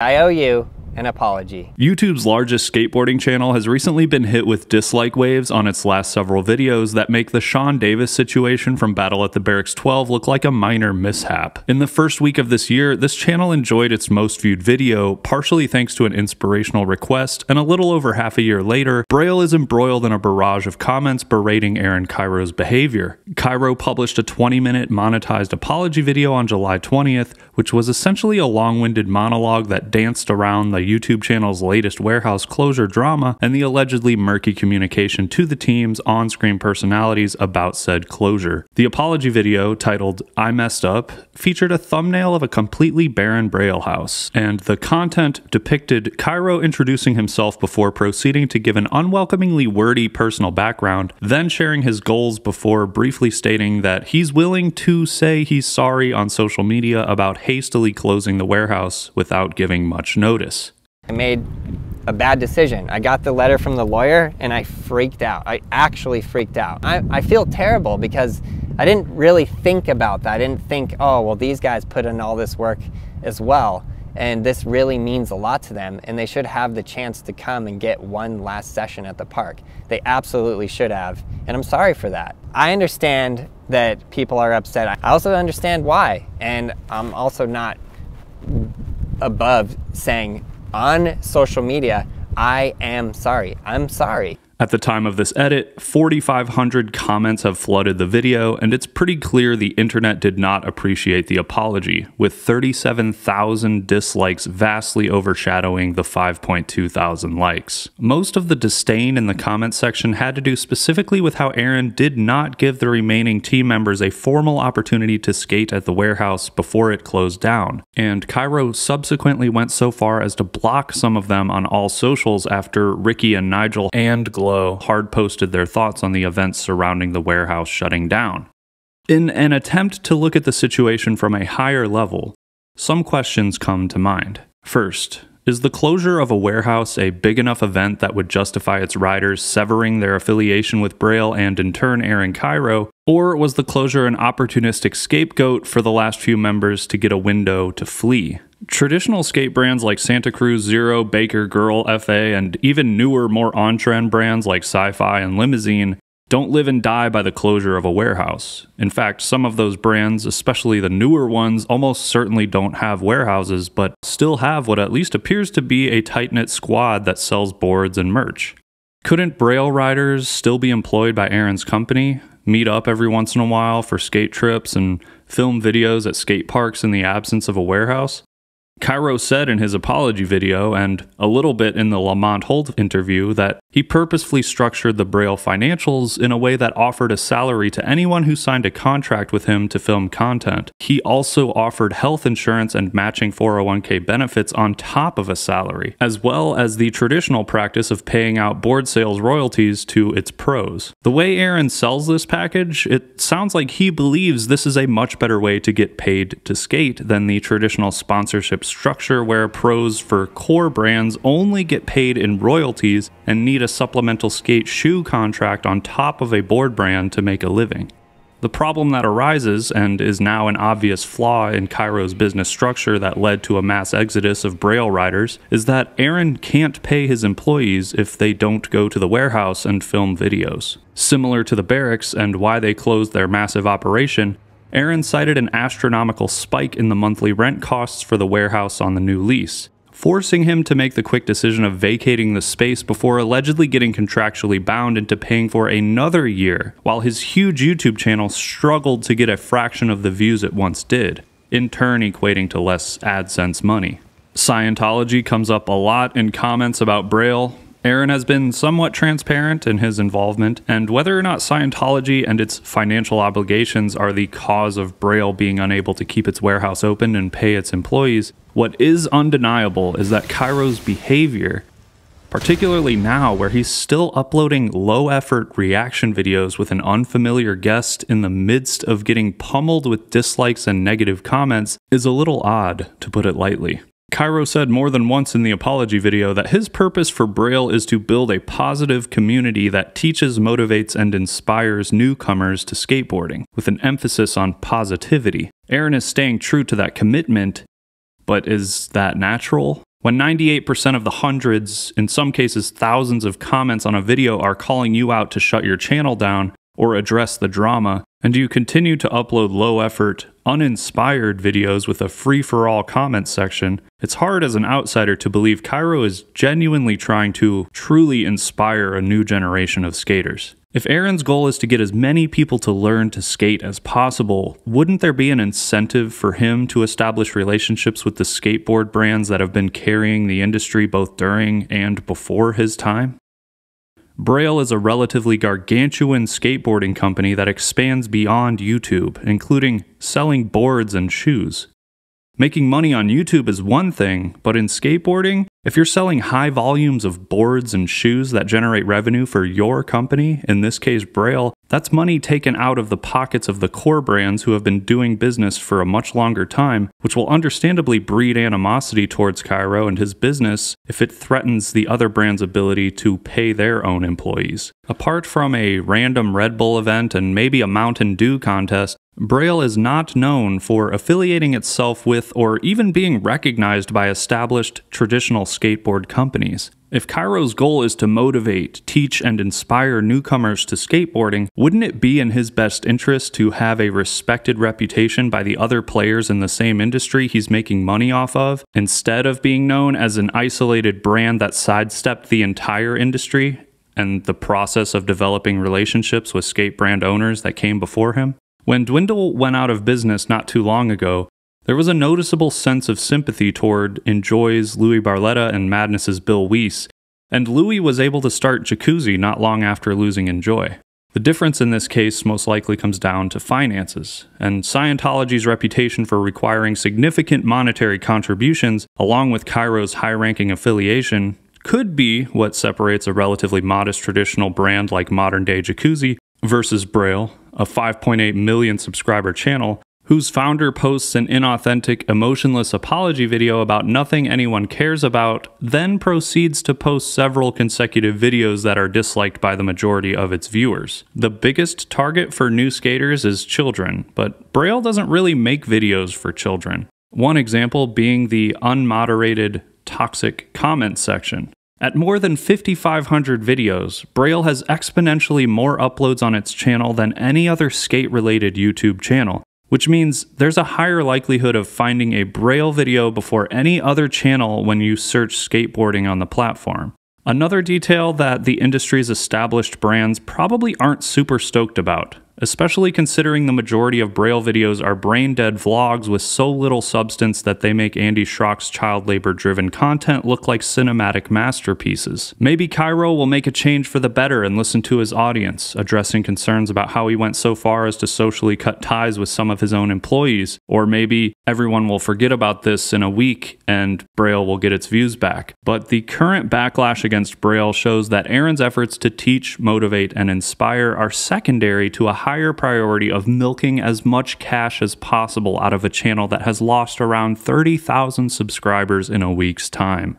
I owe you an apology. YouTube's largest skateboarding channel has recently been hit with dislike waves on its last several videos that make the Sean Davis situation from Battle at the Barracks 12 look like a minor mishap. In the first week of this year, this channel enjoyed its most viewed video, partially thanks to an inspirational request, and a little over half a year later, Braille is embroiled in a barrage of comments berating Aaron Kyro's behavior. Kyro published a 20-minute monetized apology video on July 20th, which was essentially a long-winded monologue that danced around the YouTube channel's latest warehouse closure drama and the allegedly murky communication to the team's on-screen personalities about said closure. The apology video, titled "I Messed Up," featured a thumbnail of a completely barren Braille house, and the content depicted Kyro introducing himself before proceeding to give an unwelcomingly wordy personal background, then sharing his goals before briefly stating that he's willing to say he's sorry on social media about hastily closing the warehouse without giving much notice. I made a bad decision. I got the letter from the lawyer and I freaked out. I actually freaked out. I feel terrible because I didn't really think about that. I didn't think, oh, well, these guys put in all this work as well, and this really means a lot to them, and they should have the chance to come and get one last session at the park. They absolutely should have, and I'm sorry for that. I understand that people are upset. I also understand why, and I'm also not above saying on social media, I am sorry. I'm sorry. At the time of this edit, 4,500 comments have flooded the video, and it's pretty clear the internet did not appreciate the apology, with 37,000 dislikes vastly overshadowing the 5.2 thousand likes. Most of the disdain in the comment section had to do specifically with how Aaron did not give the remaining team members a formal opportunity to skate at the warehouse before it closed down, and Kyro subsequently went so far as to block some of them on all socials after Ricky and Nigel and hard posted their thoughts on the events surrounding the warehouse shutting down. In an attempt to look at the situation from a higher level, some questions come to mind. First, is the closure of a warehouse a big enough event that would justify its riders severing their affiliation with Braille and in turn Aaron Kyro, or was the closure an opportunistic scapegoat for the last few members to get a window to flee? Traditional skate brands like Santa Cruz, Zero, Baker, Girl, FA, and even newer, more on-trend brands like Sci-Fi and Limousine don't live and die by the closure of a warehouse. In fact, some of those brands, especially the newer ones, almost certainly don't have warehouses, but still have what at least appears to be a tight-knit squad that sells boards and merch. Couldn't Braille riders still be employed by Aaron's company, meet up every once in a while for skate trips, and film videos at skate parks in the absence of a warehouse? Kyro said in his apology video, and a little bit in the Lamont Holt interview, that he purposefully structured the Braille financials in a way that offered a salary to anyone who signed a contract with him to film content. He also offered health insurance and matching 401k benefits on top of a salary, as well as the traditional practice of paying out board sales royalties to its pros. The way Aaron sells this package, it sounds like he believes this is a much better way to get paid to skate than the traditional sponsorship structure where pros for core brands only get paid in royalties and need a supplemental skate shoe contract on top of a board brand to make a living. The problem that arises, and is now an obvious flaw in Kyro's business structure that led to a mass exodus of Braille riders, is that Aaron can't pay his employees if they don't go to the warehouse and film videos. Similar to the barracks and why they closed their massive operation, Aaron cited an astronomical spike in the monthly rent costs for the warehouse on the new lease, forcing him to make the quick decision of vacating the space before allegedly getting contractually bound into paying for another year, while his huge YouTube channel struggled to get a fraction of the views it once did, in turn equating to less AdSense money. Scientology comes up a lot in comments about Braille. Aaron has been somewhat transparent in his involvement, and whether or not Scientology and its financial obligations are the cause of Braille being unable to keep its warehouse open and pay its employees, what is undeniable is that Kyro's behavior, particularly now where he's still uploading low-effort reaction videos with an unfamiliar guest in the midst of getting pummeled with dislikes and negative comments, is a little odd, to put it lightly. Kyro said more than once in the apology video that his purpose for Braille is to build a positive community that teaches, motivates, and inspires newcomers to skateboarding, with an emphasis on positivity. Aaron is staying true to that commitment, but is that natural? When 98% of the hundreds, in some cases thousands of comments on a video are calling you out to shut your channel down or address the drama, and you continue to upload low-effort, uninspired videos with a free-for-all comment section, it's hard as an outsider to believe Kyro is genuinely trying to truly inspire a new generation of skaters. If Aaron's goal is to get as many people to learn to skate as possible, wouldn't there be an incentive for him to establish relationships with the skateboard brands that have been carrying the industry both during and before his time? Braille is a relatively gargantuan skateboarding company that expands beyond YouTube, including selling boards and shoes. Making money on YouTube is one thing, but in skateboarding, if you're selling high volumes of boards and shoes that generate revenue for your company, in this case Braille, that's money taken out of the pockets of the core brands who have been doing business for a much longer time, which will understandably breed animosity towards Kyro and his business if it threatens the other brand's ability to pay their own employees. Apart from a random Red Bull event and maybe a Mountain Dew contest, Braille is not known for affiliating itself with or even being recognized by established traditional skateboard companies. If Kyro's goal is to motivate, teach, and inspire newcomers to skateboarding, wouldn't it be in his best interest to have a respected reputation by the other players in the same industry he's making money off of, instead of being known as an isolated brand that sidestepped the entire industry and the process of developing relationships with skate brand owners that came before him? When Dwindle went out of business not too long ago, there was a noticeable sense of sympathy toward Enjoy's Louis Barletta and Madness's Bill Weiss, and Louis was able to start Jacuzzi not long after losing Enjoy. The difference in this case most likely comes down to finances, and Scientology's reputation for requiring significant monetary contributions, along with Kyro's high-ranking affiliation, could be what separates a relatively modest traditional brand like modern-day Jacuzzi versus Braille, a 5.8 million subscriber channel, whose founder posts an inauthentic, emotionless apology video about nothing anyone cares about, then proceeds to post several consecutive videos that are disliked by the majority of its viewers. The biggest target for new skaters is children, but Braille doesn't really make videos for children. One example being the unmoderated, toxic comment section. At more than 5,500 videos, Braille has exponentially more uploads on its channel than any other skate-related YouTube channel, which means there's a higher likelihood of finding a Braille video before any other channel when you search skateboarding on the platform. Another detail that the industry's established brands probably aren't super stoked about, especially considering the majority of Braille videos are brain-dead vlogs with so little substance that they make Andy Schrock's child labor-driven content look like cinematic masterpieces. Maybe Kyro will make a change for the better and listen to his audience, addressing concerns about how he went so far as to socially cut ties with some of his own employees, or maybe everyone will forget about this in a week and Braille will get its views back. But the current backlash against Braille shows that Aaron's efforts to teach, motivate, and inspire are secondary to a higher priority of milking as much cash as possible out of a channel that has lost around 30,000 subscribers in a week's time.